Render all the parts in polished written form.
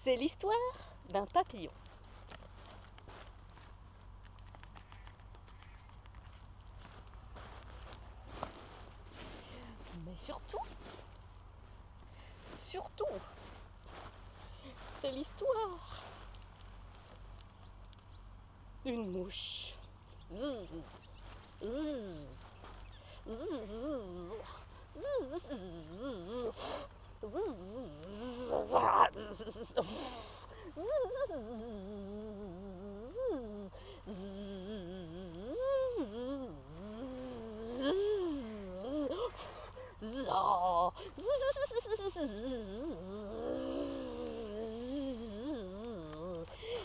C'est l'histoire d'un papillon. Mais surtout, c'est l'histoire d'une mouche. Zzz, zzz, zzz,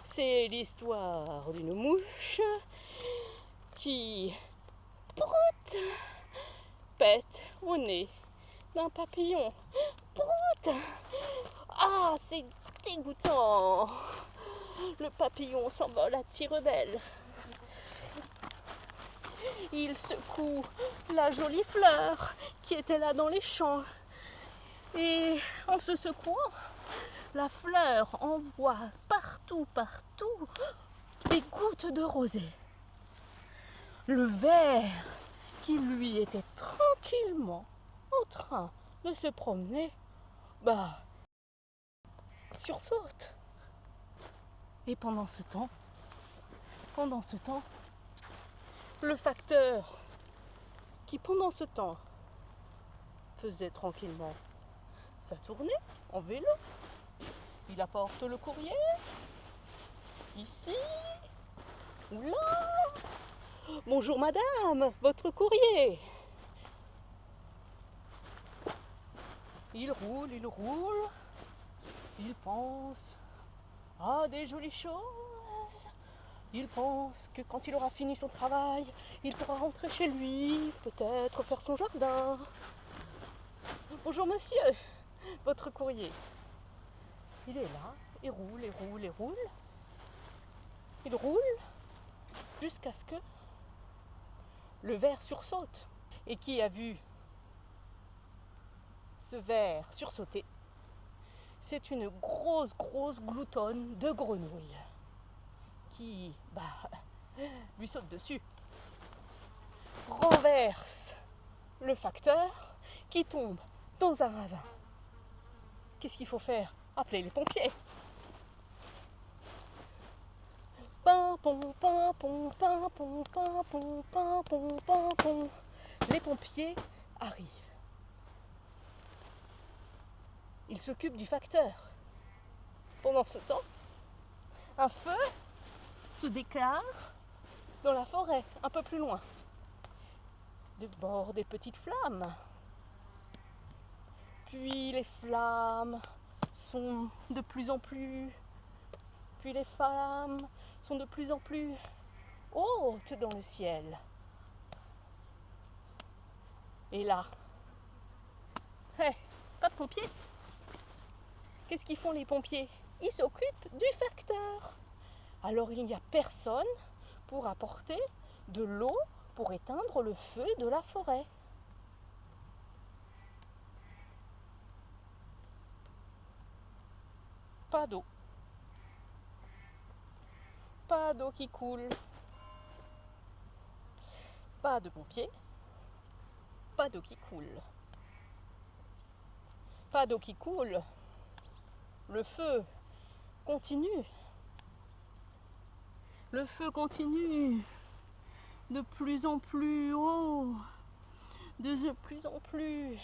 c'est l'histoire d'une mouche qui proute, pète au nez d'un papillon. Proute. Ah, c'est dégoûtant. Le papillon s'envole à tire-d'aile. Il secoue la jolie fleur qui était là dans les champs. Et en se secouant, la fleur envoie partout des gouttes de rosée. Le ver, qui lui était tranquillement en train de se promener, sursaute. Et pendant ce temps, le facteur, qui pendant ce temps faisait tranquillement sa tournée en vélo, il apporte le courrier, ici ou là. Bonjour madame, votre courrier. Il roule, il pense à des jolies choses. Il pense que quand il aura fini son travail, il pourra rentrer chez lui, peut-être faire son jardin. Bonjour monsieur, votre courrier. Il est là, il roule. Il roule jusqu'à ce que le ver sursaute. Et qui a vu ce ver sursauter? C'est une grosse gloutonne de grenouille qui lui saute dessus, renverse le facteur qui tombe dans un ravin. Qu'est-ce qu'il faut faire? Appeler les pompiers. Les pompiers arrivent. Ils s'occupent du facteur. Pendant ce temps, un feu se déclare dans la forêt, un peu plus loin. De bord des petites flammes. Puis les flammes sont de plus en plus... Puis les flammes sont de plus en plus hautes dans le ciel. Et là, pas de pompiers. Qu'est-ce qu'ils font les pompiers? Ils s'occupent du facteur. Alors il n'y a personne pour apporter de l'eau pour éteindre le feu de la forêt. Pas d'eau. Pas d'eau qui coule. Pas de pompiers. Pas d'eau qui coule. Pas d'eau qui coule. Le feu continue. Le feu continue de plus en plus haut, de plus en plus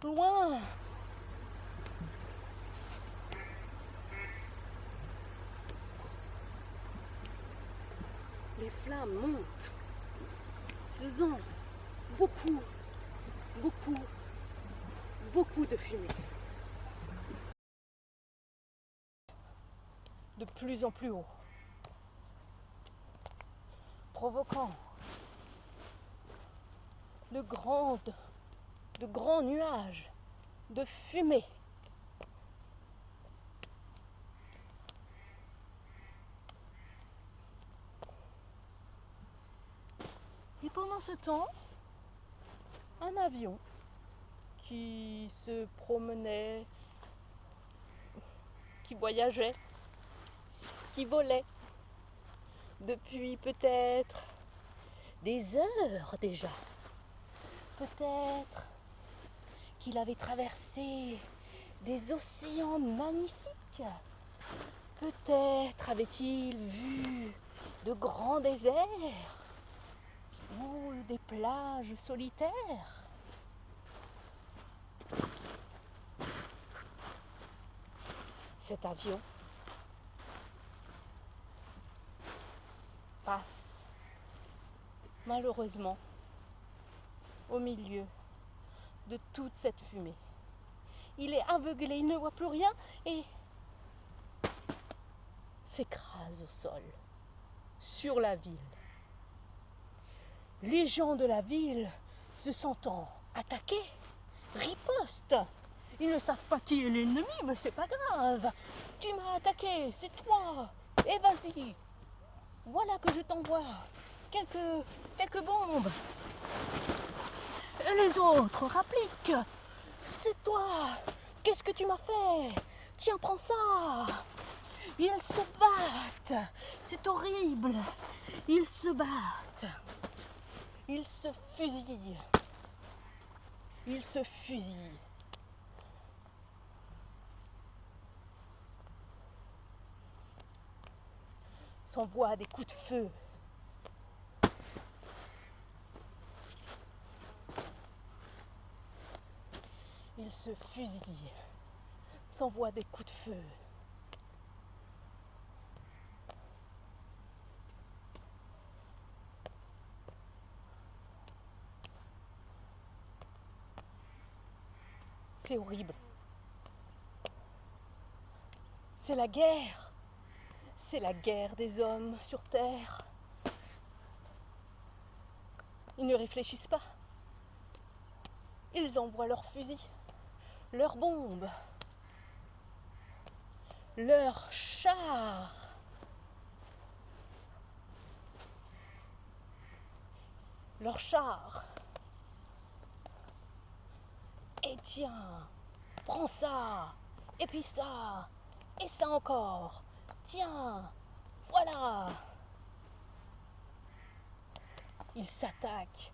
loin. Les flammes montent, faisant beaucoup de fumée. De plus en plus haut, provoquant de grands nuages de fumée. Et pendant ce temps, un avion qui se promenait qui voyageait, qui volait depuis peut-être des heures déjà. Peut-être qu'il avait traversé des océans magnifiques. Peut-être avait-il vu de grands déserts ou des plages solitaires. Cet avion passe malheureusement au milieu de toute cette fumée. Il est aveuglé, il ne voit plus rien et s'écrase au sol, sur la ville. Les gens de la ville, se sentant attaqués, ripostent. Ils ne savent pas qui est l'ennemi, mais c'est pas grave. Tu m'as attaqué, c'est toi. Et vas-y, voilà que je t'envoie quelques bombes. Et les autres rappliquent. C'est toi. Qu'est-ce que tu m'as fait? Tiens, prends ça. Ils se battent. C'est horrible. Ils se battent. Ils se fusillent. Ils se fusillent. S'envoient des coups de feu. Ils se fusillent. S'envoient des coups de feu. C'est horrible. C'est la guerre. C'est la guerre des hommes sur Terre. Ils ne réfléchissent pas. Ils envoient leurs fusils, leurs bombes, leurs chars. Leurs chars. Et tiens, prends ça, et puis ça, et ça encore. Tiens, voilà. Ils s'attaquent.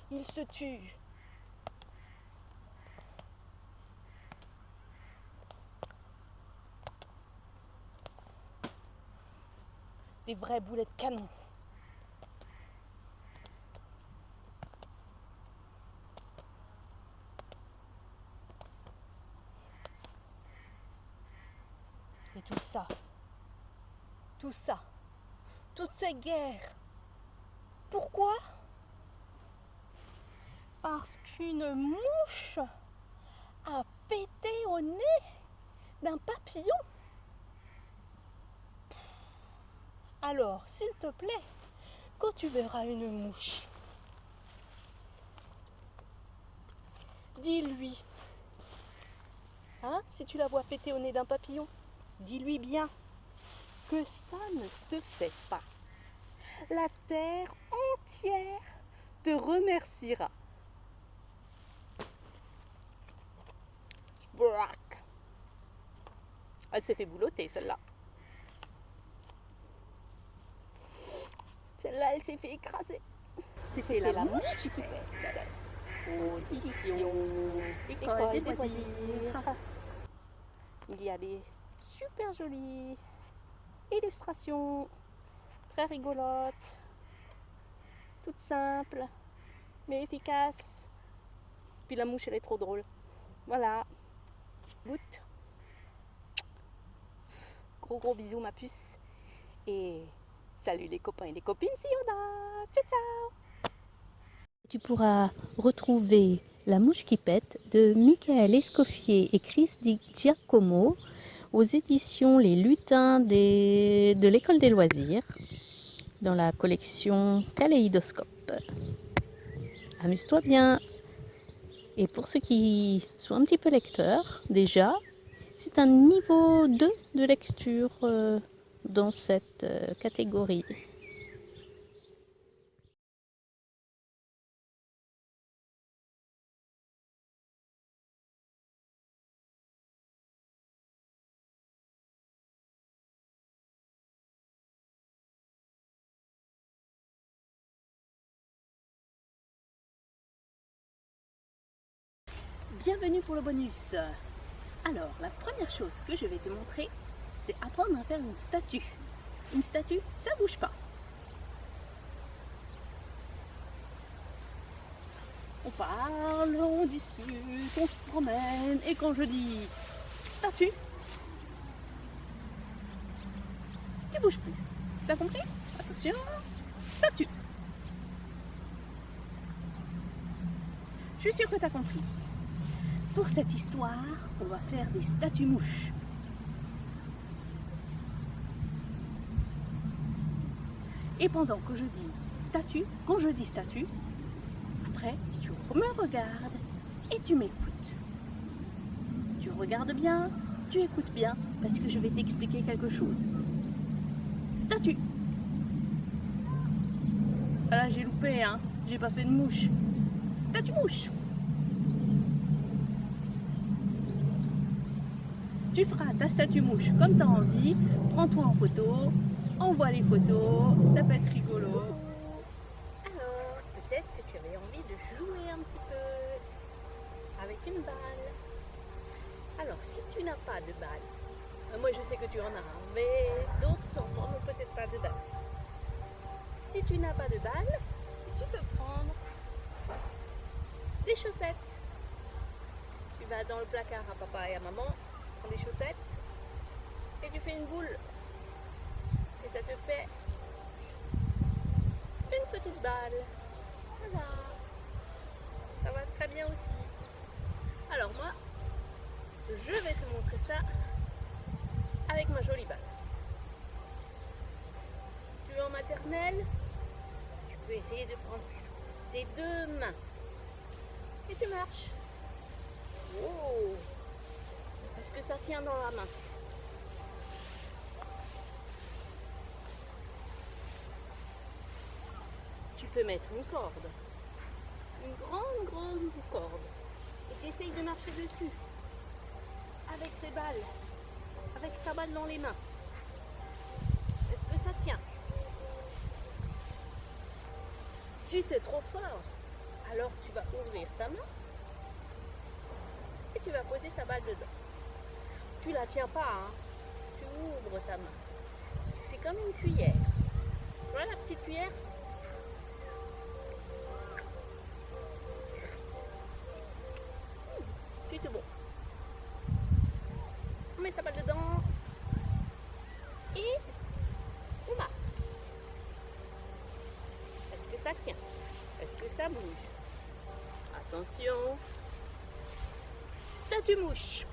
Ils se tuent. Des vrais boulets de canon. Et tout ça, toutes ces guerres. Pourquoi? Parce qu'une mouche a pété au nez d'un papillon. Alors, s'il te plaît, quand tu verras une mouche, dis-lui, hein, si tu la vois péter au nez d'un papillon, dis-lui bien que ça ne se fait pas. La terre entière te remerciera. Brac. Elle s'est fait boulotter, celle-là. Celle-là, elle s'est fait écraser. C'était la mouche qui pète. Aux éditions École des loisirs. Il y a des super jolies illustrations, très rigolotes, toutes simples, mais efficaces. Puis la mouche, elle est trop drôle. Voilà. Goûte. Gros bisous, ma puce. Et salut les copains et les copines, si on a. Ciao, ciao. Tu pourras retrouver La mouche qui pète de Michael Escoffier et Chris Di Giacomo aux éditions Les Lutins de l'École des loisirs dans la collection Kaléidoscope. Amuse-toi bien. Et pour ceux qui sont un petit peu lecteurs déjà, c'est un niveau 2 de lecture dans cette catégorie. Bienvenue pour le bonus. Alors, la première chose que je vais te montrer, c'est apprendre à faire une statue. Une statue, ça bouge pas. On parle, on discute, on se promène, et quand je dis statue, tu bouges plus. T'as compris? Attention, statue. Je suis sûre que t'as compris. Pour cette histoire, on va faire des statues mouches. Et pendant que je dis statue, quand je dis statue, après, tu me regardes et tu m'écoutes. Tu regardes bien, tu écoutes bien, parce que je vais t'expliquer quelque chose. Statue. Ah là, j'ai loupé, hein. J'ai pas fait de mouche. Statue mouche. Tu feras ta statue mouche comme tu as envie. Prends-toi en photo. Envoie les photos. Ça peut être rigolo. Alors, peut-être que tu avais envie de jouer un petit peu avec une balle. Alors, si tu n'as pas de balle, moi je sais que tu en as, mais d'autres enfants n'ont peut-être pas de balle. Si tu n'as pas de balle, tu peux prendre des chaussettes. Tu vas dans le placard à papa et à maman, prends des chaussettes et tu fais une boule. Et ça te fait une petite balle. Voilà. Ça va très bien aussi. Alors moi, je vais te montrer ça avec ma jolie balle. Tu es en maternelle, tu peux essayer de prendre tes deux mains et tu marches. Oh, est-ce que ça tient dans la main? Tu peux mettre une corde, une grande corde, et tu essayes de marcher dessus avec tes balles, avec ta balle dans les mains. Est-ce que ça tient? Si tu es trop fort, alors tu vas ouvrir ta main et tu vas poser ta balle dedans. Tu la tiens pas, hein. Tu ouvres ta main. Tu fais comme une cuillère. Voilà la petite cuillère. C'est tout bon. On met sa balle dedans et on marche. Est-ce que ça tient? Est-ce que ça bouge? Attention. Statue mouche.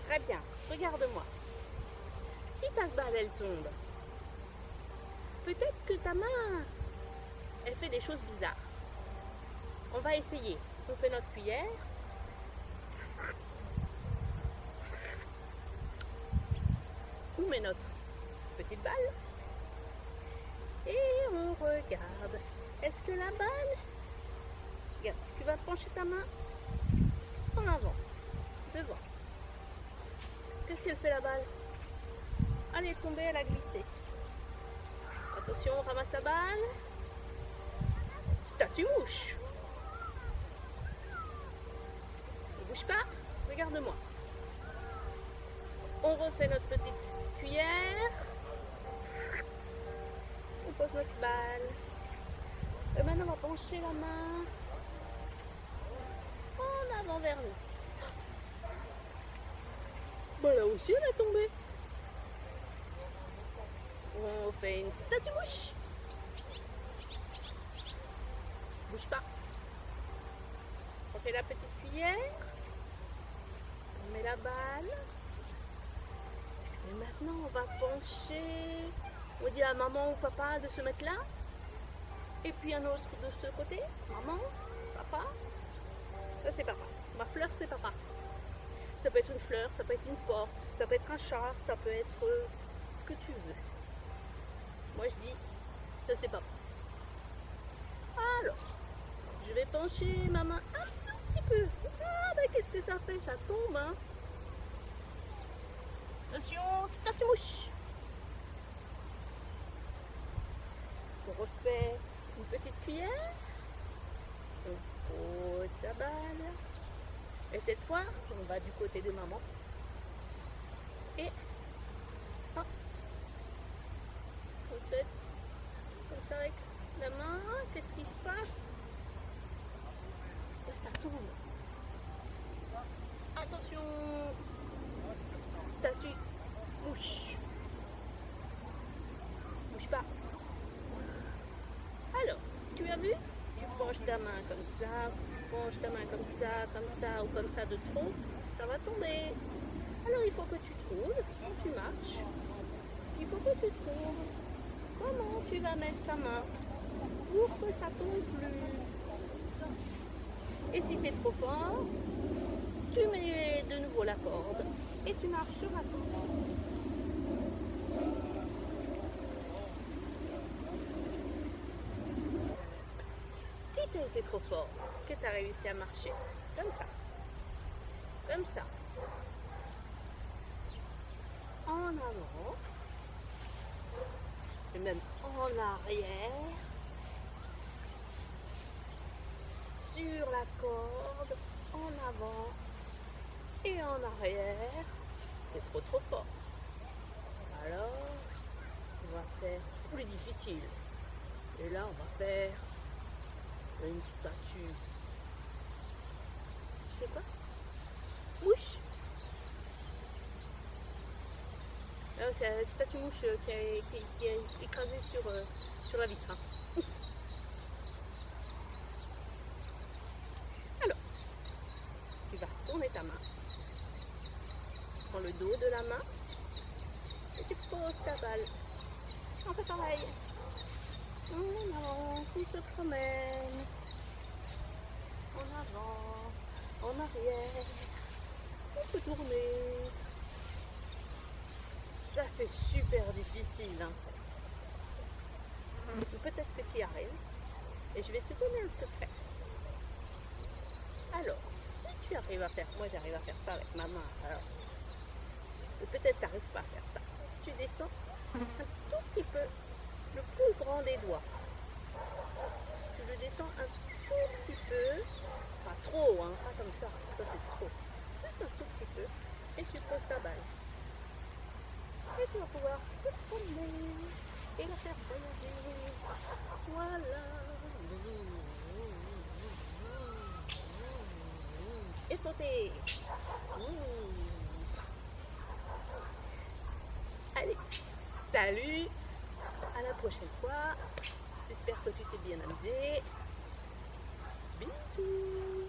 Très bien, regarde-moi. Si ta balle elle tombe, peut-être que ta main elle fait des choses bizarres. On va essayer. On fait notre cuillère. On met notre petite balle. Et on regarde. Est-ce que la balle... Regarde, tu vas pencher ta main en avant, devant. Qu'est-ce que fait la balle? Elle est tombée, elle a glissé. Attention, on ramasse la balle. Statue mouche. Ne bouge pas, regarde-moi. On refait notre petite cuillère. On pose notre balle. Et maintenant, on va pencher la main en avant vers nous. Bah là aussi, elle est tombée. On fait une statue mouche. Bouge pas. On fait la petite cuillère. On met la balle. Et maintenant, on va pencher. On dit à maman ou papa de se mettre là. Et puis un autre de ce côté. Maman, papa. Ça, c'est papa. Ma fleur, c'est papa. Ça peut être une fleur, ça peut être une porte, ça peut être un char, ça peut être ce que tu veux. Moi, je dis, ça, c'est papa. Alors, je vais pencher ma main un tout petit peu. Ah, ben qu'est-ce que ça fait? Ça tombe, hein? Attention, statue mouche. On refait une petite cuillère. On pose sa balle. Et cette fois, on va du côté de maman. Et hop, on fait comme ça avec la main. Qu'est-ce qui se passe? Là, ça tourne. Attention, statue, bouge. Bouge pas. Alors, tu as vu? Tu penches ta main comme ça, tu penches ta main comme ça ou comme ça de trop, ça va tomber. Alors il faut que tu trouves, quand tu marches, il faut que tu trouves comment tu vas mettre ta main pour que ça tombe plus. Et si tu es trop fort, tu mets de nouveau la corde et tu marches sur la corde. Si tu as été trop fort, que tu as réussi à marcher comme ça, en avant, et même en arrière, sur la corde, en avant et en arrière, c'est trop fort. Alors, on va faire plus difficile. Et là, on va faire une statue. Tu sais quoi? Mouche. C'est la statue mouche qui est écrasée sur la vitre. Alors, tu vas tourner ta main. Prends le dos de la main et tu poses ta balle. On fait pareil. On avance, on se promène. En avant, en arrière. On peut tourner. Ça c'est super difficile. Hein. Peut-être que tu y arrives. Et je vais te donner un secret. Alors, si tu arrives à faire, moi j'arrive à faire ça avec ma main. Alors, peut-être tu n'arrives pas à faire ça. Tu descends un tout petit peu, le plus grand des doigts. Tu le descends un tout petit peu, pas trop, hein, pas comme ça c'est trop. Juste un tout petit peu, et tu poses ta balle. Et tu vas pouvoir te promener et la faire voyager. Voilà. Et sauter. Allez, salut, à la prochaine fois. J'espère que tu t'es bien amusé. Bisous.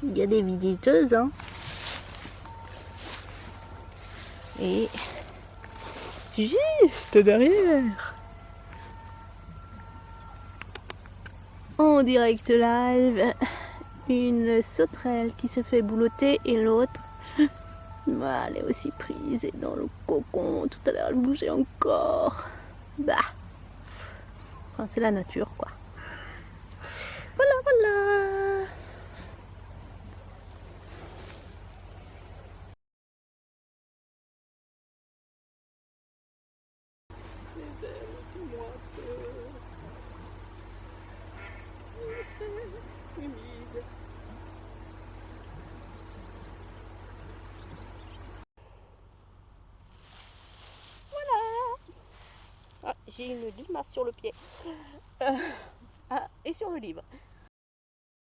Il y a des visiteuses, hein. Et juste derrière, en direct live, une sauterelle qui se fait boulotter et l'autre, bah, elle est aussi prise et dans le cocon. Tout à l'heure elle bougeait encore. Bah, enfin, c'est la nature quoi. Voilà, voilà. Les ailes sont moites. Humide. Ah, j'ai une limace sur le pied. Et sur le livre.